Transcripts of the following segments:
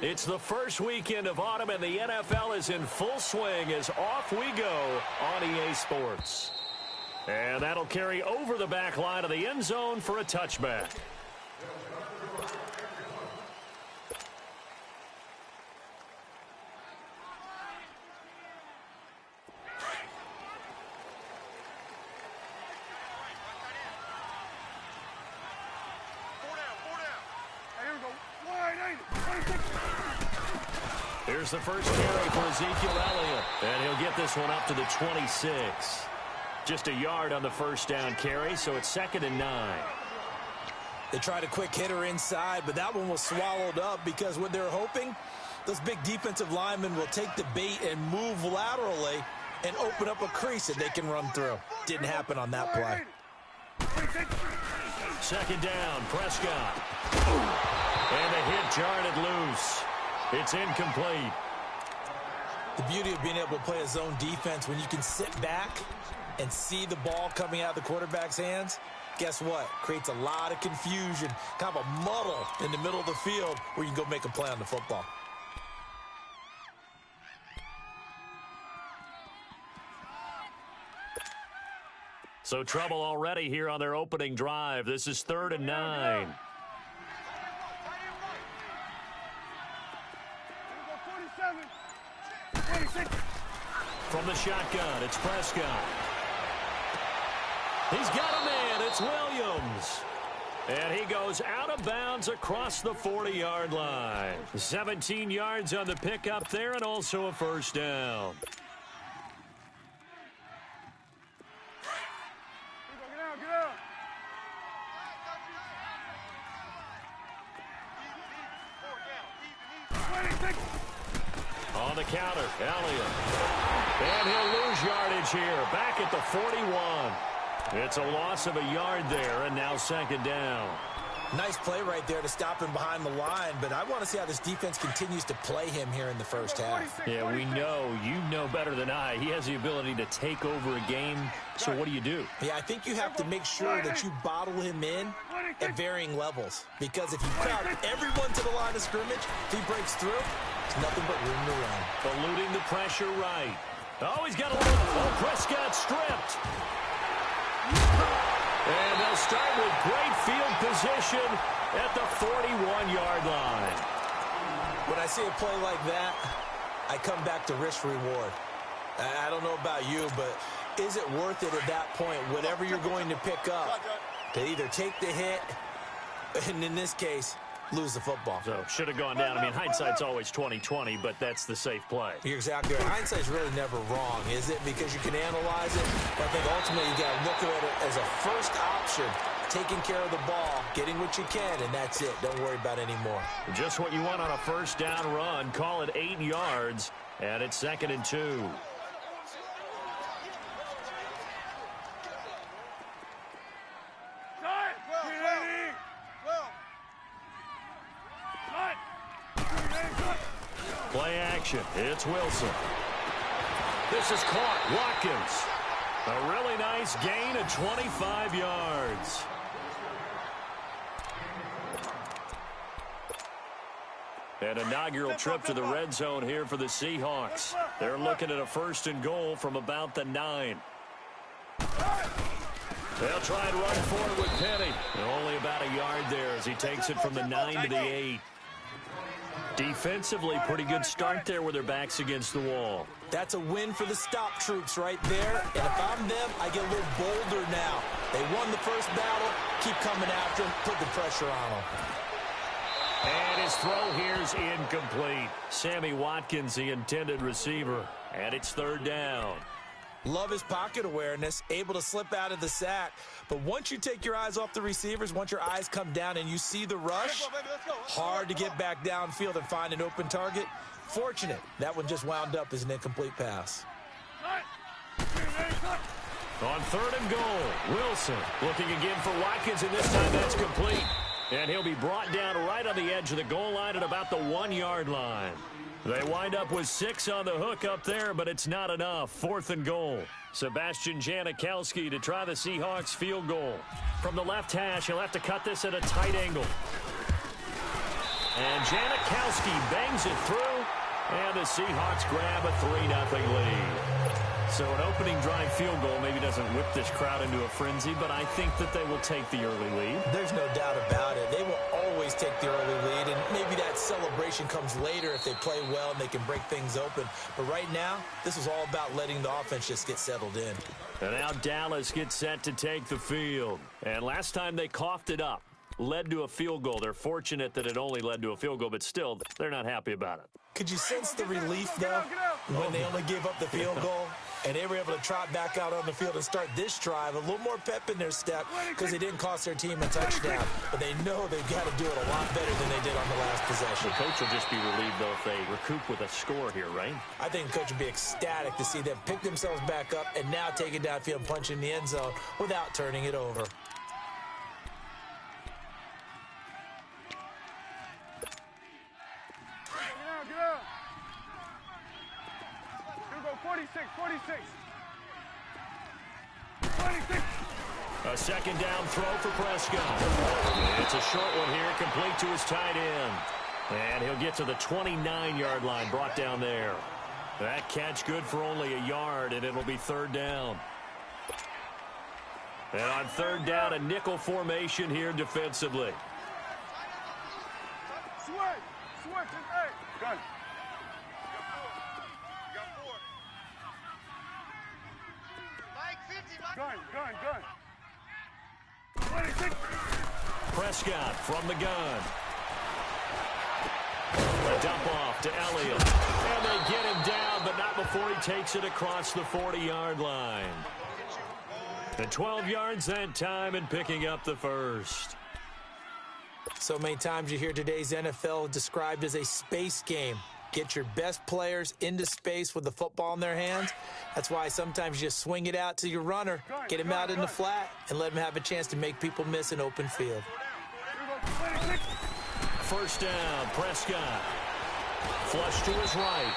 It's the first weekend of autumn, and the NFL is in full swing as off we go on EA Sports. And that'll carry over the back line of the end zone for a touchback. Here's the first carry for Ezekiel Elliott, and he'll get this one up to the 26. Just a yard on the first down carry, so it's 2nd and 9. They tried a quick hitter inside, but that one was swallowed up because what they're hoping, those big defensive linemen will take the bait and move laterally and open up a crease that they can run through. Didn't happen on that play. 2nd down, Prescott. And a hit jarred it loose. It's incomplete. The beauty of being able to play a zone defense when you can sit back and see the ball coming out of the quarterback's hands, guess what? Creates a lot of confusion, kind of a muddle in the middle of the field where you can go make a play on the football. So trouble already here on their opening drive. This is 3rd and 9. From the shotgun, it's Prescott. He's got a man. It's Williams. And he goes out of bounds across the 40-yard line. 17 yards on the pickup there and also a first down. On the counter, Elliott. And he'll lose yardage here. Back at the 41. It's a loss of a yard there, and now 2nd down. Nice play right there to stop him behind the line, but I want to see how this defense continues to play him here in the first half. Yeah, we know. You know better than I. He has the ability to take over a game, so what do you do? Yeah, I think you have to make sure that you bottle him in at varying levels, because if you crowd everyone to the line of scrimmage, if he breaks through, there's nothing but room to run. Eluding the pressure right. Oh, he's got a little. Oh, Prescott stripped. And they'll start with great field position at the 41-yard line. When I see a play like that, I come back to risk-reward. I don't know about you, but is it worth it at that point, whatever you're going to pick up, to either take the hit, and in this case, lose the football? So, should have gone down. I mean, hindsight's always 20/20, but that's the safe play. You're exactly right. Hindsight's really never wrong, is it? Because you can analyze it. But I think ultimately you got to look at it as a first option, taking care of the ball, getting what you can, and that's it. Don't worry about any more. Just what you want on a first down run. Call it 8 yards, and it's 2nd and 2. Play action. It's Wilson. This is caught. Watkins. A really nice gain of 25 yards. An inaugural trip to the red zone here for the Seahawks. They're looking at a 1st and goal from about the 9. They'll try and run forward with Penny. Only about a yard there as he takes it from the 9 to the 8. Defensively, pretty good start there with their backs against the wall. That's a win for the stop troops right there. And if I'm them, I get a little bolder now. They won the first battle. Keep coming after them. Put the pressure on them. And his throw here's incomplete. Sammy Watkins, the intended receiver. And it's 3rd down. Love his pocket awareness, able to slip out of the sack. But once you take your eyes off the receivers, once your eyes come down and you see the rush, hard to get back downfield and find an open target. Fortunate, that one just wound up as an incomplete pass. On 3rd and goal, Wilson looking again for Watkins, and this time that's complete. And he'll be brought down right on the edge of the goal line at about the 1-yard line. They wind up with 6 on the hook up there, but it's not enough. 4th and goal. Sebastian Janikowski to try the Seahawks field goal. From the left hash, he'll have to cut this at a tight angle. And Janikowski bangs it through, and the Seahawks grab a 3-0 lead. So an opening drive field goal maybe doesn't whip this crowd into a frenzy, but I think that they will take the early lead. There's no doubt about it. They will always take the early lead, and maybe that celebration comes later if they play well and they can break things open. But right now, this is all about letting the offense just get settled in. And now Dallas gets set to take the field. And last time they coughed it up, led to a field goal. They're fortunate that it only led to a field goal, but still, they're not happy about it. Could you sense the relief, though, when they only gave up the field goal? And they were able to trot back out on the field and start this drive. A little more pep in their step because they didn't cost their team a touchdown. But they know they've got to do it a lot better than they did on the last possession. The coach will just be relieved, though, if they recoup with a score here, right? I think the coach would be ecstatic to see them pick themselves back up and now take it downfield and punch in the end zone without turning it over. A second down throw for Prescott. It's a short one here, complete to his tight end. And he'll get to the 29-yard line, brought down there. That catch good for only a yard, and it'll be third down. And on third down, a nickel formation here defensively. Gun. Prescott from the gun. A dump off to Elliott. And they get him down, but not before he takes it across the 40-yard line. And 12 yards that time and picking up the first. So many times you hear today's NFL described as a space game. Get your best players into space with the football in their hands. That's why sometimes you just swing it out to your runner, get him out in the flat, and let him have a chance to make people miss an open field. First down, Prescott. Flush to his right.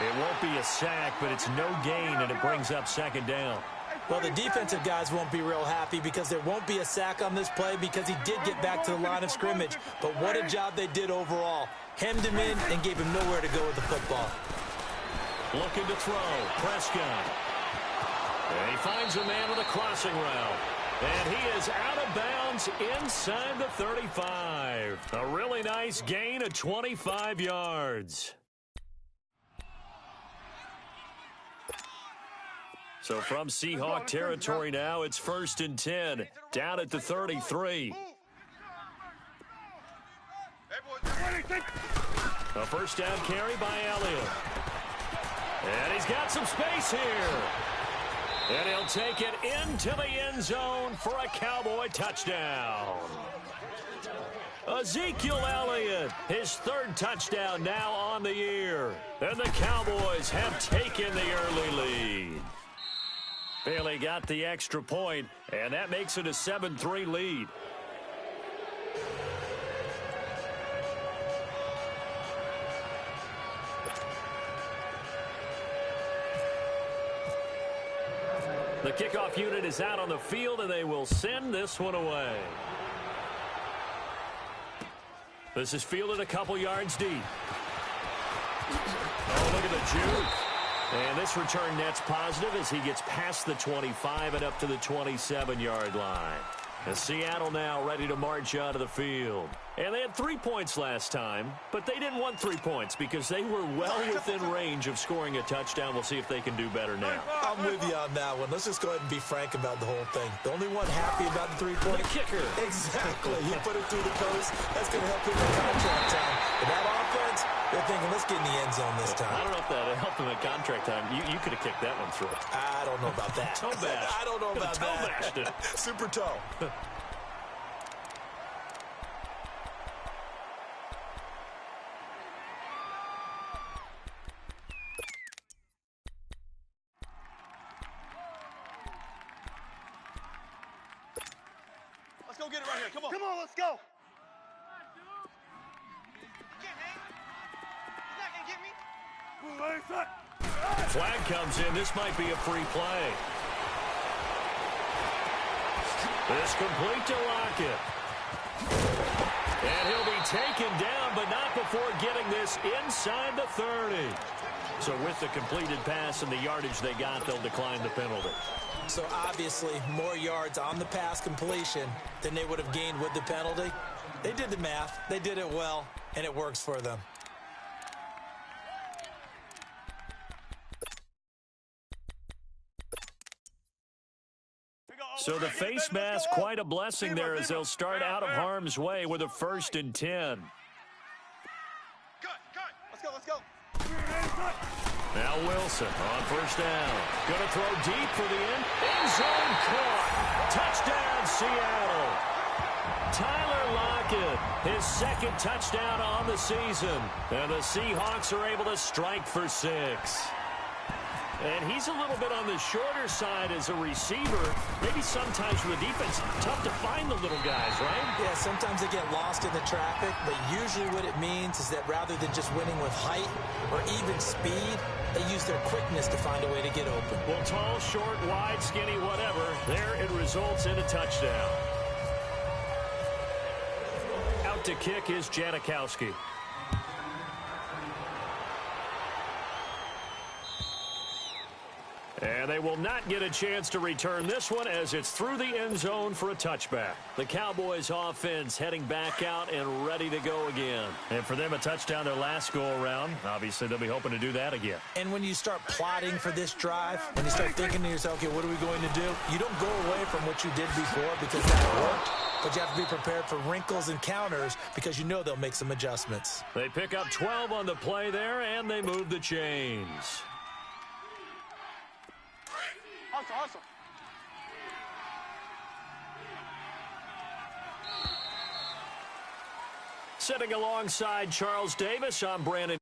It won't be a sack, but it's no gain, and it brings up second down. Well, the defensive guys won't be real happy because there won't be a sack on this play because he did get back to the line of scrimmage. But what a job they did overall. Hemmed him in and gave him nowhere to go with the football. Looking to throw, Prescott. And he finds a man with a crossing route. And he is out of bounds inside the 35. A really nice gain of 25 yards. So from Seahawk territory now, it's 1st and 10. Down at the 33. A first down carry by Elliott. And he's got some space here. And he'll take it into the end zone for a Cowboy touchdown. Ezekiel Elliott, his third touchdown now on the year. And the Cowboys have taken the early lead. Bailey got the extra point, and that makes it a 7-3 lead. The kickoff unit is out on the field, and they will send this one away. This is fielded a couple yards deep. Oh, look at the juke. And this return net's positive as he gets past the 25 and up to the 27-yard line. And Seattle now ready to march out of the field. And they had 3 points last time, but they didn't want 3 points because they were well within range of scoring a touchdown. We'll see if they can do better now. I'm with you on that one. Let's just go ahead and be frank about the whole thing. The only one happy about the three-point kicker. Exactly. You put it through the post. That's going to help him in contract time. But that offense, they're thinking, let's get in the end zone this time. I don't know if that helped him at contract time. You could have kicked that one through. I don't know about that. Toe bash. I don't know about toe bashed it. Super toe. Let's go get it right here. Come on. Come on, let's go. Flag comes in. This might be a free play. This complete to Lockett. And he'll be taken down, but not before getting this inside the 30. So with the completed pass and the yardage they got, they'll decline the penalty. So obviously more yards on the pass completion than they would have gained with the penalty. They did the math. They did it well, and it works for them. So the face mask, quite a blessing there as they'll start out of harm's way with a 1st and 10. Let's go. Now Wilson on 1st down. Going to throw deep for the end zone caught. Touchdown, Seattle. Tyler Lockett, his 2nd touchdown on the season. And the Seahawks are able to strike for 6. And he's a little bit on the shorter side as a receiver. Maybe sometimes for the defense, tough to find the little guys, right? Yeah, sometimes they get lost in the traffic, but usually what it means is that rather than just winning with height or even speed, they use their quickness to find a way to get open. Well, tall, short, wide, skinny, whatever, there it results in a touchdown. Out to kick is Janikowski. And they will not get a chance to return this one as it's through the end zone for a touchback. The Cowboys offense heading back out and ready to go again. And for them, a touchdown their last go-around. Obviously, they'll be hoping to do that again. And when you start plotting for this drive, when you start thinking to yourself, okay, what are we going to do? You don't go away from what you did before because that worked. But you have to be prepared for wrinkles and counters because you know they'll make some adjustments. They pick up 12 on the play there, and they move the chains. Hustle. Sitting alongside Charles Davis, I'm Brandon.